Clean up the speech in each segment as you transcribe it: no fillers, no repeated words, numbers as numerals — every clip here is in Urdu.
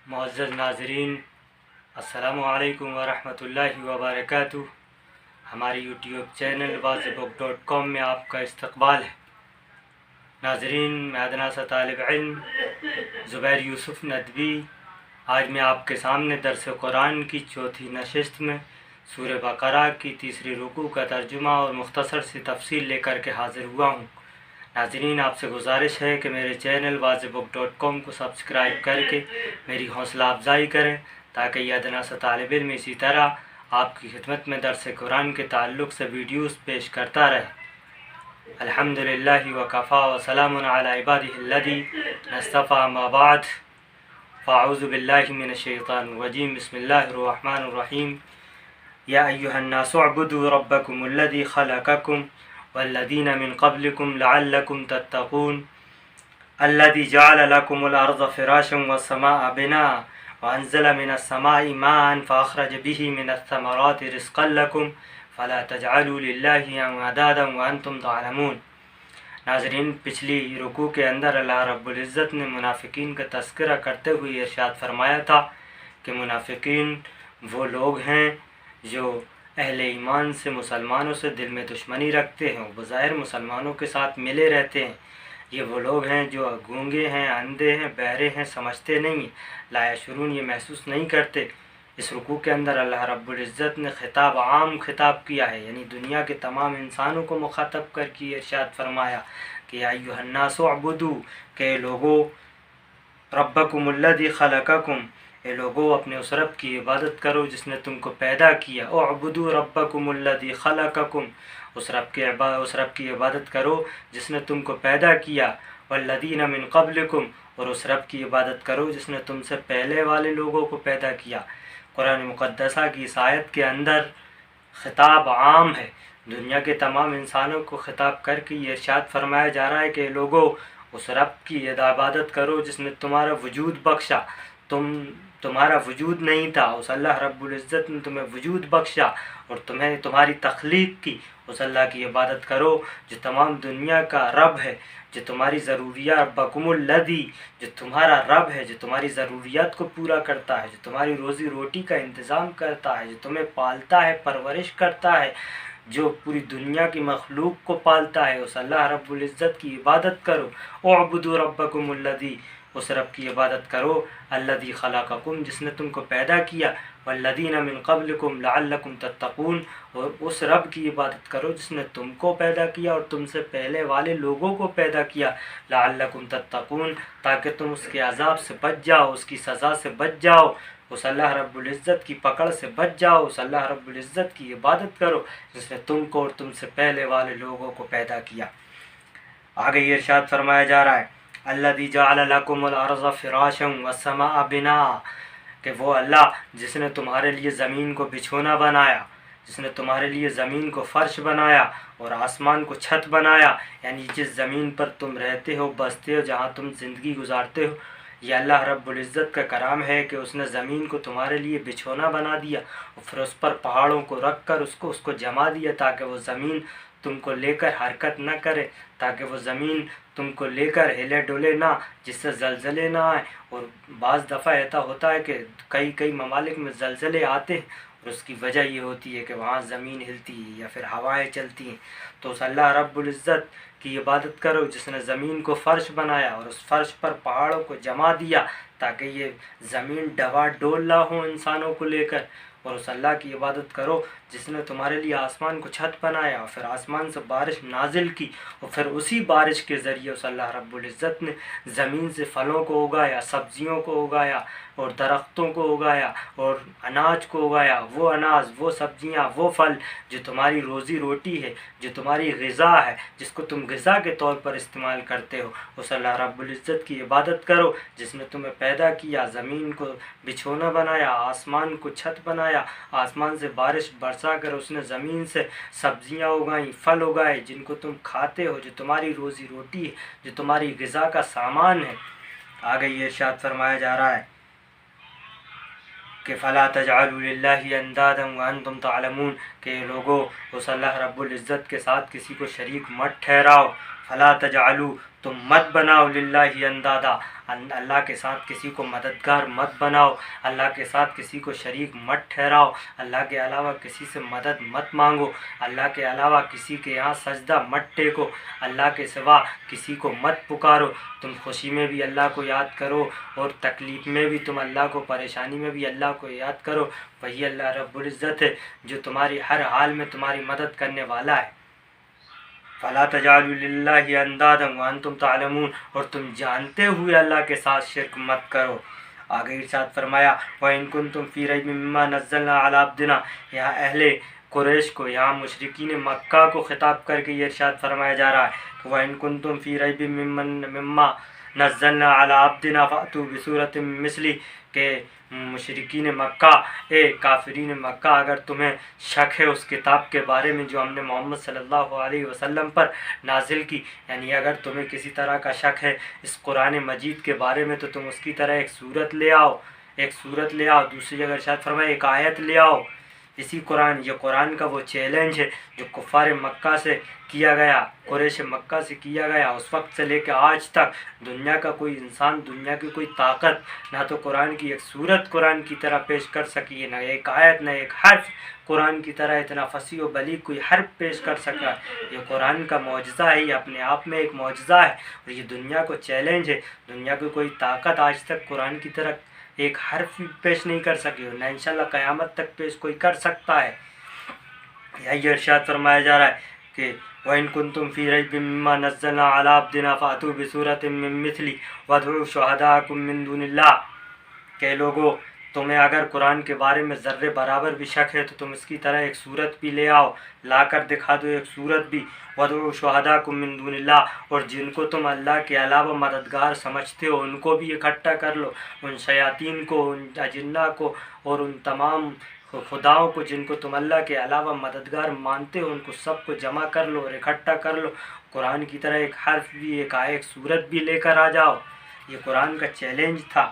معزز ناظرین، السلام علیکم ورحمۃ اللہ وبرکاتہ۔ ہماری یوٹیوب چینل wazbook.com میں آپ کا استقبال ہے۔ ناظرین، میں ادنا سا طالب علم زبیر یوسف ندوی آج میں آپ کے سامنے درس قرآن کی چوتھی نشست میں سورہ بقرہ کی تیسری رکوع کا ترجمہ اور مختصر سی تفصیل لے کر کے حاضر ہوا ہوں۔ ناظرین، آپ سے گزارش ہے کہ میرے چینل wazbook.com کو سبسکرائب کر کے میری حوصلہ افزائی کریں تاکہ یہ ادنا سا طالب علم اسی طرح آپ کی خدمت میں درس قرآن کے تعلق سے ویڈیوز پیش کرتا رہے۔ الحمدللہ وکفا وسلام علی عبادہ الذین اصطفی، اما بعد فاعوذ باللہ من الشیطان الرجیم، بسم اللہ الرحمن الرحیم۔ یا ایہا الناس اعبدوا ربکم الذی خلقکم والذین من قبلکم لعلکم تتقون الذی جعل لکم الارض فراشا والسماء بناء وانزل من السماء ماء فاخرج به من الثمرات رزقا لکم فلا تجعلوا للہ اندادا وانتم تعلمون۔ ناظرین، پچھلی رکوع کے اندر اللہ رب العزت نے منافقین کا تذکرہ کرتے ہوئے ارشاد فرمایا تھا کہ منافقین وہ لوگ ہیں جو اہل ایمان سے، مسلمانوں سے دل میں دشمنی رکھتے ہیں، بظاہر مسلمانوں کے ساتھ ملے رہتے ہیں۔ یہ وہ لوگ ہیں جو گونگے ہیں، اندھے ہیں، بہرے ہیں، سمجھتے نہیں، لا یشعرون، یہ محسوس نہیں کرتے۔ اس رکوع کے اندر اللہ رب العزت نے خطاب عام خطاب کیا ہے، یعنی دنیا کے تمام انسانوں کو مخاطب کر کے ارشاد فرمایا کہ یا ایھا الناس اعبدوا، کہ لوگو ربکم الذی خلقکم، اے لوگو اپنے اس رب کی عبادت کرو جس نے تم کو پیدا کیا۔ اعبدوا ربکم الذی خلقکم، اس رب کی عبادت کرو جس نے تم کو پیدا کیا۔ والذین من قبلکم، اور اس رب کی عبادت کرو جس نے تم سے پہلے والے لوگوں کو پیدا کیا۔ قرآن مقدسہ کی اس آیت کے اندر خطاب عام ہے، دنیا کے تمام انسانوں کو خطاب کر کے یہ ارشاد فرمایا جا رہا ہے کہ لوگوں اس رب کی عبادت کرو جس نے تمہارا وجود بخشا۔ تمہارا وجود نہیں تھا، اس اللہ رب العزت نے تمہیں وجود بخشا اور تمہاری تخلیق کی۔ اس اللہ کی عبادت کرو جو تمام دنیا کا رب ہے، جو تمہاری ضروریات، ربکم الذی، جو تمہارا رب ہے، جو تمہاری ضروریات کو پورا کرتا ہے، جو تمہاری روزی روٹی کا انتظام کرتا ہے، جو تمہیں پالتا ہے، پرورش کرتا ہے، جو پوری دنیا کی مخلوق کو پالتا ہے، اس اللہ رب العزت کی عبادت کرو۔ اعبدوا ربکم الذی، اس رب کی عبادت کرو الذی خلقکم، جس نے تم کو پیدا کیا، والذین من قبلکم لعلکم تتقون، اور اس رب کی عبادت کرو جس نے تم کو پیدا کیا اور تم سے پہلے والے لوگوں کو پیدا کیا، لعلکم تتقون، تاکہ تم اس کے عذاب سے بچ جاؤ، اس کی سزا سے بچ جاؤ، اس اللہ رب العزت کی پکڑ سے بچ جاؤ، اس اللہ رب العزت کی عبادت کرو جس نے تم کو اور تم سے پہلے والے لوگوں کو پیدا کیا۔ آگے یہ ارشاد فرمایا جا رہا ہے الذی جعل لکم الارض فراشا والسماء بناء، کہ وہ اللہ جس نے تمہارے لیے زمین کو بچھونا بنایا، جس نے تمہارے لیے زمین کو فرش بنایا اور آسمان کو چھت بنایا، یعنی جس زمین پر تم رہتے ہو، بستے ہو، جہاں تم زندگی گزارتے ہو، یہ اللہ رب العزت کا کرام ہے کہ اس نے زمین کو تمہارے لیے بچھونا بنا دیا اور پھر اس پر پہاڑوں کو رکھ کر اس کو جما دیا تاکہ وہ زمین تم کو لے کر حرکت نہ کرے، تاکہ وہ زمین تم کو لے کر ہلے ڈولے نہ، جس سے زلزلے نہ آئیں۔ اور بعض دفعہ ایسا ہوتا ہے کہ کئی ممالک میں زلزلے آتے ہیں اور اس کی وجہ یہ ہوتی ہے کہ وہاں زمین ہلتی ہے یا پھر ہوائیں چلتی ہیں۔ تو اس اللہ رب العزت کی عبادت کرو جس نے زمین کو فرش بنایا اور اس فرش پر پہاڑوں کو جما دیا تاکہ یہ زمین ڈوا ڈول نہ ہو انسانوں کو لے کر، اور اس اللہ کی عبادت کرو جس نے تمہارے لیے آسمان کو چھت بنایا اور پھر آسمان سے بارش نازل کی اور پھر اسی بارش کے ذریعے اس اللہ رب العزت نے زمین سے پھلوں کو اگایا، سبزیوں کو اگایا اور درختوں کو اگایا اور اناج کو اگایا، وہ اناج، وہ سبزیاں، وہ پھل جو تمہاری روزی روٹی ہے، جو تمہاری غذا ہے، جس کو تم غذا کے طور پر استعمال کرتے ہو۔ اس اللہ رب العزت کی عبادت کرو جس نے تمہیں پیدا کیا، زمین کو بچھونا بنایا، آسمان کو چھت بنایا، آسمان سے بارش برسا کر اس نے زمین سے سبزیاں اگائیں، پھل اگائے جن کو تم کھاتے ہو، جو تمہاری روزی روٹی ہے، جو تمہاری غذا کا سامان ہے۔ آگے یہ ارشاد فرمایا جا رہا ہے کہ فلا تجعلوا للہ اندادا وانتم تعلمون، کہ لوگو اس اللہ رب العزت کے ساتھ کسی کو شریک مت ٹھہراؤ۔ فلا تجعلوا تم مت بناؤ للہ اندادا اللہ کے ساتھ کسی کو مددگار مت بناؤ، اللہ کے ساتھ کسی کو شریک مت ٹھہراؤ، اللہ کے علاوہ کسی سے مدد مت مانگو، اللہ کے علاوہ کسی کے یہاں سجدہ مت ٹیکو، اللہ کے سوا کسی کو مت پکارو۔ تم خوشی میں بھی اللہ کو یاد کرو اور تکلیف میں بھی تم اللہ کو، پریشانی میں بھی اللہ کو یاد کرو۔ وہی اللہ رب العزت ہے جو تمہاری ہر حال میں تمہاری مدد کرنے والا ہے۔ فلا تجعلوا للہ اندادا وانتم تعلمون، اور تم جانتے ہوئے اللہ کے ساتھ شرک مت کرو۔ آگے ارشاد فرمایا وَإِن كُنتُمْ فِي رَيْبٍ مِّمَّا نَزَّلْنَا عَلَىٰ عَبْدِنَا، یہاں اہل قریش کو، یہاں مشرکین مکہ کو خطاب کر کے یہ ارشاد فرمایا جا رہا ہے وَإِن كُنتُمْ فِي رَيْبٍ مِّمَّا نَزَّلْنَا عَلَىٰ عَبْدِنَا فَأْتُوا بِسُورَةٍ مِّن مِّثْلِهِ، کہ مشرکین مکہ، کافرین مکہ، اگر تمہیں شک ہے اس کتاب کے بارے میں جو ہم نے محمد صلی اللہ علیہ وسلم پر نازل کی، یعنی اگر تمہیں کسی طرح کا شک ہے اس قرآن مجید کے بارے میں، تو تم اس کی طرح ایک صورت لے آؤ، دوسری جگہ ارشاد فرمائے ایک آیت لے آؤ۔ اسی قرآن، یہ قرآن کا وہ چیلنج ہے جو کفار مکہ سے کیا گیا، قریش مکہ سے کیا گیا، اس وقت سے لے کے آج تک دنیا کا کوئی انسان، دنیا کی کوئی طاقت نہ تو قرآن کی ایک صورت قرآن کی طرح پیش کر سکی ہے، نہ ایک آیت، نہ ایک حرف قرآن کی طرح اتنا فصیح و بلیغ کوئی حرف پیش کر سکا۔ یہ قرآن کا معجزہ ہے، یہ اپنے آپ میں ایک معجزہ ہے، اور یہ دنیا کو چیلنج ہے۔ دنیا کی کوئی طاقت آج تک قرآن کی طرح ایک حرف پیش نہیں کر سکی، اور نہ انشاءاللہ قیامت تک پیش کوئی کر سکتا ہے۔ یہی ارشاد فرمایا جا رہا ہے کہ وَإِن كُنتُمْ فِي رَيْبٍ مِّمَّا نَزَّلْنَا عَلَىٰ عَبْدِنَا فَأْتُوا بِسُورَةٍ مِّن مِّثْلِهِ وَادْعُوا شُهَدَاءَكُم مِّن دُونِ اللَّهِ، کہ لوگو تمہیں اگر قرآن کے بارے میں ذرے برابر بھی شک ہے تو تم اس کی طرح ایک صورت بھی لے آؤ، لا کر دکھا دو ایک صورت بھی۔ وَادْعُوا شُهَدَاءَكُم مِّن دُونِ اللَّهِ، اور جن کو تم اللہ کے علاوہ مددگار سمجھتے ہو ان کو بھی اکٹھا کر لو، ان شیاطین کو، ان اجنہ کو، اور ان تمام خداؤں کو جن کو تم اللہ کے علاوہ مددگار مانتے ہو، ان کو سب کو جمع کر لو اور اکٹھا کر لو، قرآن کی طرح ایک حرف بھی، ایک صورت بھی لے کر آ جاؤ۔ یہ قرآن کا چیلنج تھا۔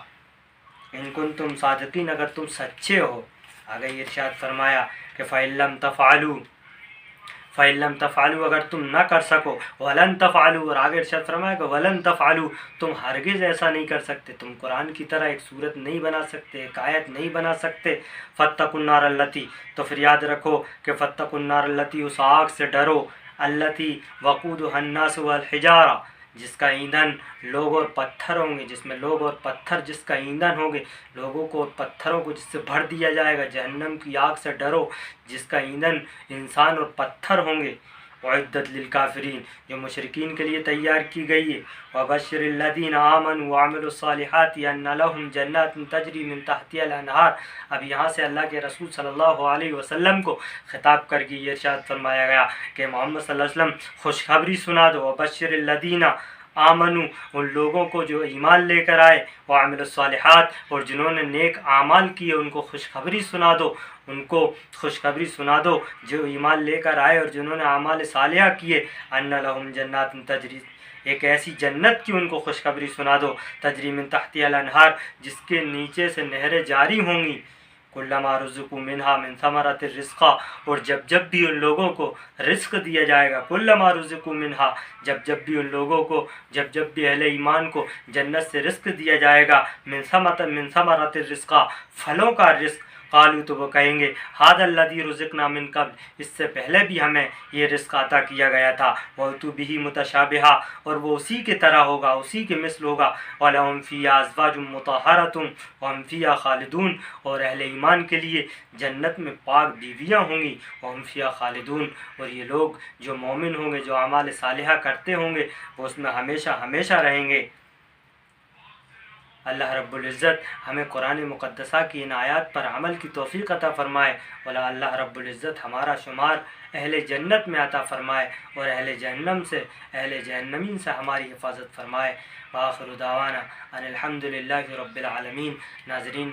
ان کنتم صادقین، اگر تم سچے ہو۔ آگے یہ ارشاد فرمایا کہ فَإِن لَّمْ تَفْعَلُوا، اگر تم نہ کر سکو، وَلَن تَفْعَلُوا، اور آگے ارشاد فرمایا کہ وَلَن تَفْعَلُوا، تم ہرگز ایسا نہیں کر سکتے، تم قرآن کی طرح ایک صورت نہیں بنا سکتے، ایک آیت نہیں بنا سکتے۔ فَاتَّقُوا النَّارَ الَّتِي، تو پھر یاد رکھو کہ فَاتَّقُوا النَّارَ الَّتِي، اس آگ سے ڈرو، الَّتِي وَقُودُهَا النَّاسُ وَالْحِجَارَةُ، جس کا ایندھن لوگ اور پتھر ہوں گے، جس میں لوگ اور پتھر جس کا ایندھن ہوں گے، لوگوں کو اور پتھروں کو جس سے بھر دیا جائے گا۔ جہنم کی آگ سے ڈرو جس کا ایندھن انسان اور پتھر ہوں گے۔ اعدت للکافرین، جو مشرکین کے لیے تیار کی گئی ہے۔ وبشر الذین آمنوا وعملوا الصالحات ان لهم جنات تجری من تحتها الانہار، اب یہاں سے اللہ کے رسول صلی اللہ علیہ وسلم کو خطاب کر کے یہ ارشاد فرمایا گیا کہ محمد صلی اللہ علیہ وسلم خوشخبری سنا دو۔ وبشر الذین آمنوا، ان لوگوں کو جو ایمان لے کر آئے، وعملوا الصالحات، اور جنہوں نے نیک اعمال کیے، ان کو خوشخبری سنا دو، ان کو خوشخبری سنا دو جو ایمان لے کر آئے اور جنہوں نے اعمال صالحہ کیے، ان لہم جنات تجری، ایک ایسی جنت کی ان کو خوشخبری سنا دو، تجری من تحتها الانہار، جس کے نیچے سے نہریں جاری ہوں گی، کلما رزقوا منہا من ثمرۃ الرزق، اور جب بھی ان لوگوں کو رزق دیا جائے گا، کلما رزقوا منہا، جب بھی ان لوگوں کو، جب بھی اہل ایمان کو جنت سے رزق دیا جائے گا، من ثمرۃ الرزق، پھلوں کا رزق، قالوا، تو وہ کہیں گے ھذا الذی رزقنا من قبل، اس سے پہلے بھی ہمیں یہ رزق عطا کیا گیا تھا، وَأْتُوا بِهِ مُتَشَابِهًا، اور وہ اسی کے طرح ہوگا، اسی کے مثل ہوگا، وَلَهُمْ فِيهَا أَزْوَاجٌ مُطَهَّرَةٌ وَهُمْ فِيهَا خَالِدُونَ، اور اہل ایمان کے لیے جنت میں پاک بیویاں ہوں گی، وَهُمْ فِيهَا خَالِدُونَ، اور یہ لوگ جو مومن ہوں گے، جو اعمال صالحہ کرتے ہوں گے، وہ اس میں ہمیشہ ہمیشہ رہیں گے۔ اللہ رب العزت ہمیں قرآن مقدسہ کی ان آیات پر عمل کی توفیق عطا فرمائے، اور اللہ رب العزت ہمارا شمار اہل جنت میں عطا فرمائے، اور اہل جہنم سے، اہل جہنمین سے ہماری حفاظت فرمائے۔ وآخر دعوانا ان الحمدللہ رب العالمین۔ ناظرین،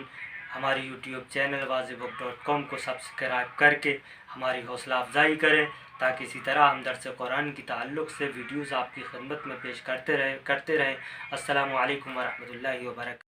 ہماری یوٹیوب چینل wazbook.com کو سبسکرائب کر کے ہماری حوصلہ افزائی کریں، تاکہ اسی طرح ہم درس قرآن کی تعلق سے ویڈیوز آپ کی خدمت میں پیش کرتے رہیں۔ السلام علیکم ورحمۃ اللہ وبرکاتہ۔